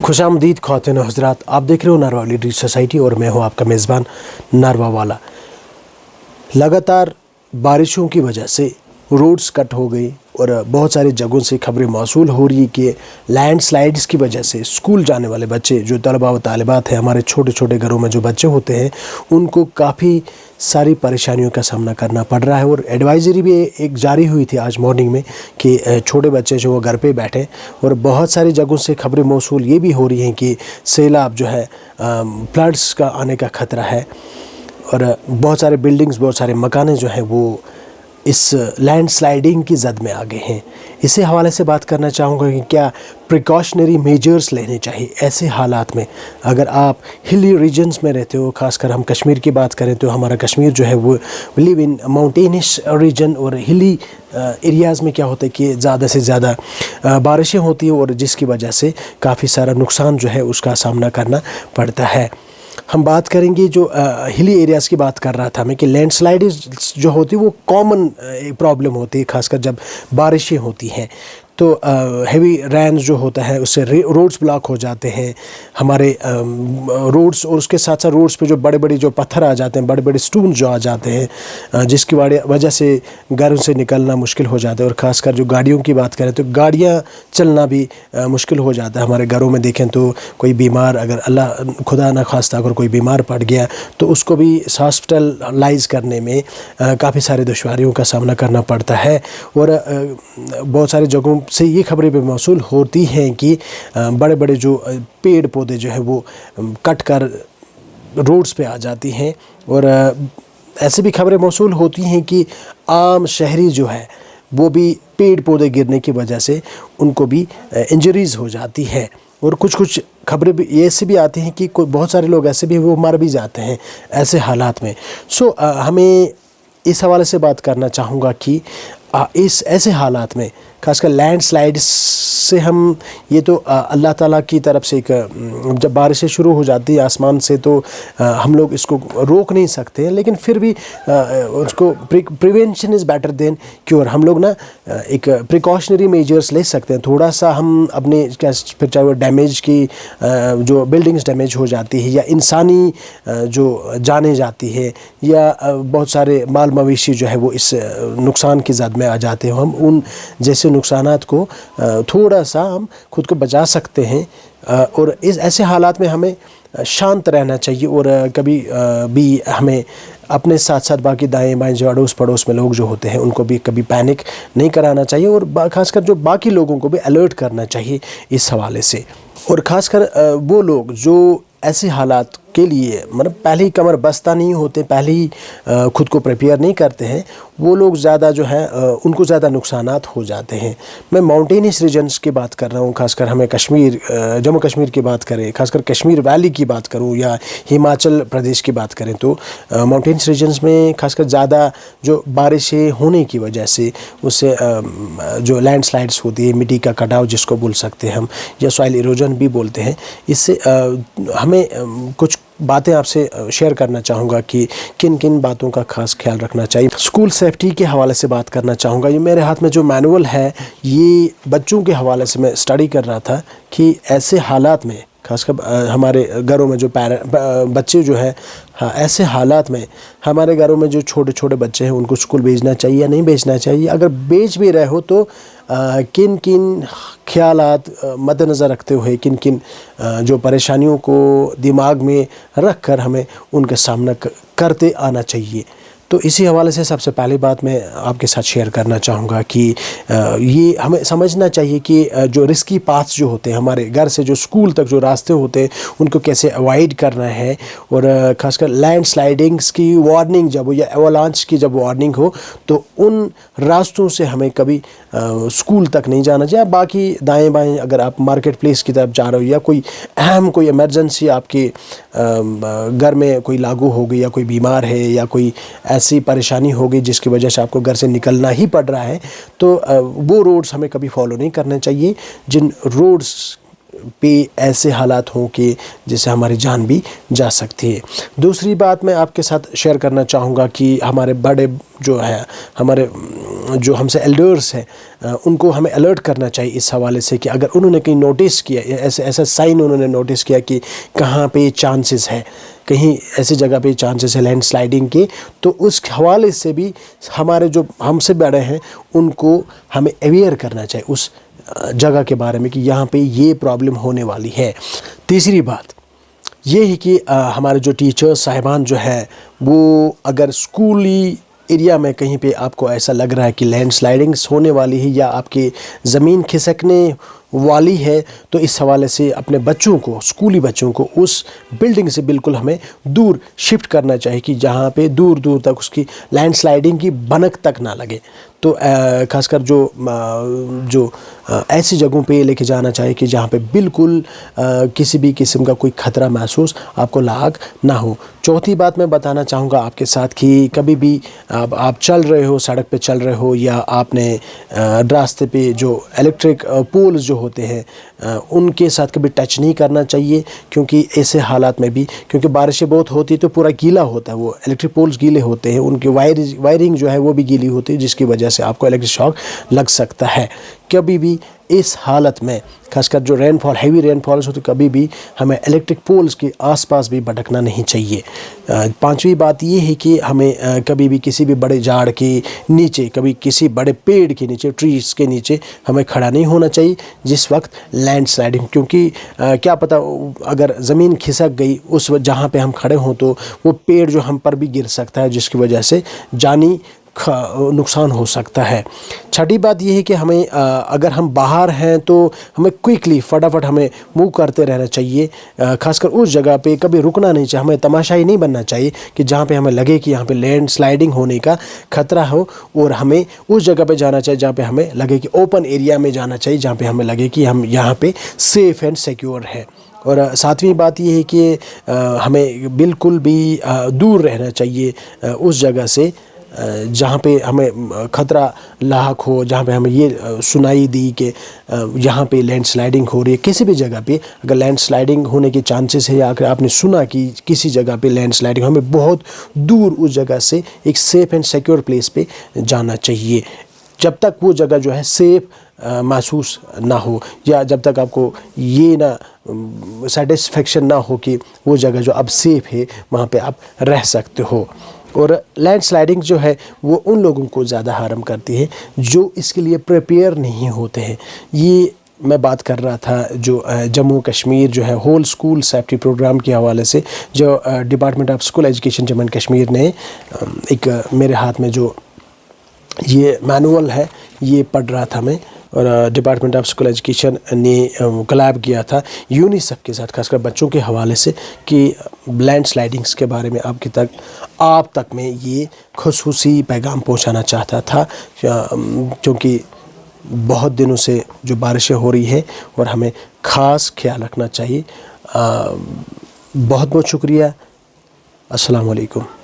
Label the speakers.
Speaker 1: खुशामदीद ख़वातीन और हज़रात, आप देख रहे हो नारवा लीडर सोसाइटी और मैं हूं आपका मेज़बान नारवा वाला। लगातार बारिशों की वजह से रोड्स कट हो गई और बहुत सारी जगहों से खबरें मौसूल हो रही कि लैंडस्लाइड्स की वजह से स्कूल जाने वाले बच्चे जो तलबा व तालिबात हैं, हमारे छोटे छोटे घरों में जो बच्चे होते हैं, उनको काफ़ी सारी परेशानियों का सामना करना पड़ रहा है। और एडवाइज़री भी एक जारी हुई थी आज मॉर्निंग में कि छोटे बच्चे जो वो घर पे बैठे। और बहुत सारी जगहों से खबरें मौसूल ये भी हो रही हैं कि सैलाब जो है, फ्लड्स का आने का ख़तरा है और बहुत सारे बिल्डिंग्स, बहुत सारे मकाने जो हैं वो इस लैंडस्लाइडिंग की जद में आ गए हैं। इसी हवाले से बात करना चाहूँगा कि क्या प्रिकॉशनरी मेजर्स लेने चाहिए ऐसे हालात में। अगर आप हिली रीजन्स में रहते हो, ख़ासकर हम कश्मीर की बात करें तो हमारा कश्मीर जो है वो लिव इन माउंटेनिश रीजन, और हिली एरियाज़ में क्या होता है कि ज़्यादा से ज़्यादा बारिशें होती हैं और जिसकी वजह से काफ़ी सारा नुकसान जो है उसका सामना करना पड़ता है। हम बात करेंगे जो हिली एरियाज़ की बात कर रहा था मैं कि लैंडस्लाइड जो होती है वो कॉमन प्रॉब्लम होती है, खासकर जब बारिशें होती हैं तो हेवी रेन जो होता है उससे रोड्स ब्लॉक हो जाते हैं हमारे रोड्स, और उसके साथ साथ रोड्स पे जो बड़े बड़े जो पत्थर आ जाते हैं, बड़े बड़े स्टोन जो आ जाते हैं, जिसकी वजह से घरों से निकलना मुश्किल हो जाता है। और ख़ासकर जो गाड़ियों की बात करें तो गाड़ियाँ चलना भी मुश्किल हो जाता है। हमारे घरों में देखें तो कोई बीमार, अगर अल्लाह खुदा न खास्ता अगर कोई बीमार पड़ गया तो उसको भी हॉस्पिटलाइज़ करने में काफ़ी सारे दुश्वारियों का सामना करना पड़ता है। और बहुत सारी जगहों से ये खबरें भी मौसूल होती हैं कि बड़े बड़े जो पेड़ पौधे जो है वो कट कर रोड्स पे आ जाती हैं। और ऐसे भी खबरें मौसूल होती हैं कि आम शहरी जो है वो भी पेड़ पौधे गिरने की वजह से उनको भी इंजरीज़ हो जाती है। और कुछ खबरें भी ऐसे भी आती हैं कि बहुत सारे लोग ऐसे भी वो मर भी जाते हैं ऐसे हालात में। हमें इस हवाले से बात करना चाहूँगा कि इस ऐसे हालात में खासकर लैंडस्लाइड्स से हम ये तो अल्लाह ताला की तरफ से एक, जब बारिशें शुरू हो जाती है आसमान से तो हम लोग इसको रोक नहीं सकते हैं, लेकिन फिर भी उसको prevention is better than cure. हम लोग ना एक प्रिकॉशनरी मेजर्स ले सकते हैं। थोड़ा सा हम अपने फिर चाहे वो डैमेज की जो बिल्डिंग्स डैमेज हो जाती है या इंसानी जो जाने जाती है या बहुत सारे माल मवेशी जो है वो इस नुकसान की ज़द में आ जाते हैं, हम उन जैसे नुकसानात को थोड़ा सा हम खुद को बचा सकते हैं। और इस ऐसे हालात में हमें शांत रहना चाहिए और कभी भी हमें अपने साथ साथ बाकी दाएं बाएं जो अड़ोस पड़ोस में लोग जो होते हैं उनको भी कभी पैनिक नहीं कराना चाहिए और ख़ासकर जो बाकी लोगों को भी अलर्ट करना चाहिए इस हवाले से। और ख़ासकर वो लोग जो ऐसे हालात के लिए मतलब पहले ही कमर बस्ता नहीं होते, पहले ही ख़ुद को प्रिपेयर नहीं करते हैं, वो लोग ज़्यादा जो है उनको ज़्यादा नुकसानात हो जाते हैं। मैं माउंटेनियस रीजन्स की बात कर रहा हूँ, खासकर हमें कश्मीर, जम्मू कश्मीर की बात करें, खासकर कश्मीर वैली की बात करूँ या हिमाचल प्रदेश की बात करें तो माउंटेनियस रीजन्स में खासकर ज़्यादा जो बारिशें होने की वजह से उससे जो लैंडस्लाइड्स होती है, मिट्टी का कटाव जिसको बोल सकते हैं हम या सॉइल इरोजन भी बोलते हैं, इससे हमें कुछ बातें आपसे शेयर करना चाहूँगा कि किन किन बातों का खास ख्याल रखना चाहिए। स्कूल सेफ्टी के हवाले से बात करना चाहूँगा। ये मेरे हाथ में जो मैनुअल है ये बच्चों के हवाले से मैं स्टडी कर रहा था कि ऐसे हालात में खासकर हमारे घरों में जो बच्चे जो है, हाँ, ऐसे हालात में हमारे घरों में जो छोटे छोटे बच्चे हैं उनको स्कूल भेजना चाहिए या नहीं भेजना चाहिए। अगर भेज भी रहे हो तो किन किन ख्यालात मद्देनज़र रखते हुए, किन किन जो परेशानियों को दिमाग में रख कर हमें उनका सामना करते आना चाहिए। तो इसी हवाले से सबसे पहली बात मैं आपके साथ शेयर करना चाहूँगा कि ये हमें समझना चाहिए कि जो रिस्की पाथ्स जो होते हैं, हमारे घर से जो स्कूल तक जो रास्ते होते हैं उनको कैसे अवॉइड करना है। और ख़ासकर लैंडस्लाइडिंग्स की वार्निंग जब हो या एवलांच की जब वार्निंग हो तो उन रास्तों से हमें कभी स्कूल तक नहीं जाना चाहिए। बाकी दाएँ बाएँ अगर आप मार्केट प्लेस की तरफ जा रहे हो या कोई अहम कोई इमरजेंसी आपके घर में कोई लागू हो गई या कोई बीमार है या कोई ऐसी परेशानी हो गई जिसकी वजह से आपको घर से निकलना ही पड़ रहा है, तो वो रोड्स हमें कभी फॉलो नहीं करने चाहिए जिन रोड्स पे ऐसे हालात हों कि जिससे हमारी जान भी जा सकती है। दूसरी बात मैं आपके साथ शेयर करना चाहूँगा कि हमारे बड़े जो है, हमारे जो हमसे एल्डर्स हैं उनको हमें अलर्ट करना चाहिए इस हवाले से कि अगर उन्होंने कहीं नोटिस किया, ऐसा साइन उन्होंने नोटिस किया कि कहाँ पे चांसेस है, कहीं ऐसी जगह पे चांसेस है लैंडस्लाइडिंग के, तो उस हवाले से भी हमारे जो हमसे बड़े हैं उनको हमें अवेयर करना चाहिए उस जगह के बारे में कि यहाँ पे ये प्रॉब्लम होने वाली है। तीसरी बात ये है कि हमारे जो टीचर्स साहिबान जो है वो अगर स्कूली एरिया में कहीं पे आपको ऐसा लग रहा है कि लैंडस्लाइडिंग्स होने वाली है या आपकी ज़मीन खिसकने वाली है, तो इस हवाले से अपने बच्चों को, स्कूली बच्चों को उस बिल्डिंग से बिल्कुल हमें दूर शिफ्ट करना चाहिए कि जहाँ पे दूर दूर तक उसकी लैंडस्लाइडिंग की भनक तक ना लगे। तो ख़ासकर जो ऐसी जगहों पे लेके जाना चाहिए कि जहाँ पे बिल्कुल किसी भी किस्म का कोई ख़तरा महसूस आपको लाक ना हो। चौथी बात मैं बताना चाहूँगा आपके साथ कि कभी भी आप चल रहे हो, सड़क पे चल रहे हो या आपने रास्ते पे जो इलेक्ट्रिक पोल्स जो होते हैं उनके साथ कभी टच नहीं करना चाहिए, क्योंकि ऐसे हालात में भी, क्योंकि बारिशें बहुत होती है तो पूरा गीला होता है, वो इलेक्ट्रिक पोल्स गीले होते हैं, उनकी वायरिंग जो है वो भी गीली होती है, जिसकी वजह से आपको इलेक्ट्रिक शॉक लग सकता है। कभी भी इस हालत में, खासकर जो रेनफॉल, हैवी रेनफॉल्स होती, कभी भी हमें इलेक्ट्रिक पोल्स के आसपास भी भटकना नहीं चाहिए। पांचवी बात ये है कि हमें कभी भी किसी भी बड़े झाड़ के नीचे, कभी किसी बड़े पेड़ के नीचे, ट्रीज़ के नीचे हमें खड़ा नहीं होना चाहिए जिस वक्त लैंडस्लाइडिंग, क्योंकि क्या पता अगर ज़मीन खिसक गई उस वक्त जहाँ पे हम खड़े हों तो वो पेड़ जो हम पर भी गिर सकता है, जिसकी वजह से जानी नुकसान हो सकता है। छठी बात यह है कि हमें अगर हम बाहर हैं तो हमें क्विकली, फटाफट हमें मूव करते रहना चाहिए। खासकर उस जगह पे कभी रुकना नहीं चाहिए, हमें तमाशाई नहीं बनना चाहिए कि जहाँ पे हमें लगे कि यहाँ पे लैंडस्लाइडिंग होने का खतरा हो, और हमें उस जगह पे जाना चाहिए जहाँ पे हमें लगे कि ओपन एरिया में जाना चाहिए, जहाँ पे हमें लगे कि हम यहाँ पे सेफ़ एंड सिक्योर है। और सातवीं बात यह है कि हमें बिल्कुल भी दूर रहना चाहिए उस जगह से जहाँ पे हमें ख़तरा लाहक हो, जहाँ पे हमें ये सुनाई दी कि यहाँ पे लैंडस्लाइडिंग हो रही है। किसी भी जगह पे अगर लैंडस्लाइडिंग होने के चांसेस है या अगर आपने सुना कि किसी जगह पे लैंडस्लाइडिंग, हमें बहुत दूर उस जगह से एक सेफ़ एंड सिक्योर प्लेस पे जाना चाहिए, जब तक वो जगह जो है सेफ़ महसूस ना हो, या जब तक आपको ये ना सेटिस्फेक्शन ना हो कि वो जगह जो अब सेफ़ है वहाँ पे आप रह सकते हो। और लैंडस्लाइडिंग जो है वो उन लोगों को ज़्यादा हार्म करती है जो इसके लिए प्रिपेयर नहीं होते हैं। ये मैं बात कर रहा था जो जम्मू कश्मीर जो है होल स्कूल सेफ्टी प्रोग्राम के हवाले से, जो department of school education Jammu and Kashmir ने एक मेरे हाथ में जो ये मैनुअल है ये पढ़ रहा था मैं, और डिपार्टमेंट ऑफ स्कूल एजुकेशन ने कोलैब किया था यूनिसेफ के साथ, खासकर बच्चों के हवाले से, कि लैंडस्लाइडिंग्स के बारे में आप तक में ये खुसूसी पैगाम पहुंचाना चाहता था, क्योंकि बहुत दिनों से जो बारिशें हो रही है और हमें ख़ास ख्याल रखना चाहिए। बहुत बहुत शुक्रिया। अस्सलाम वालेकुम।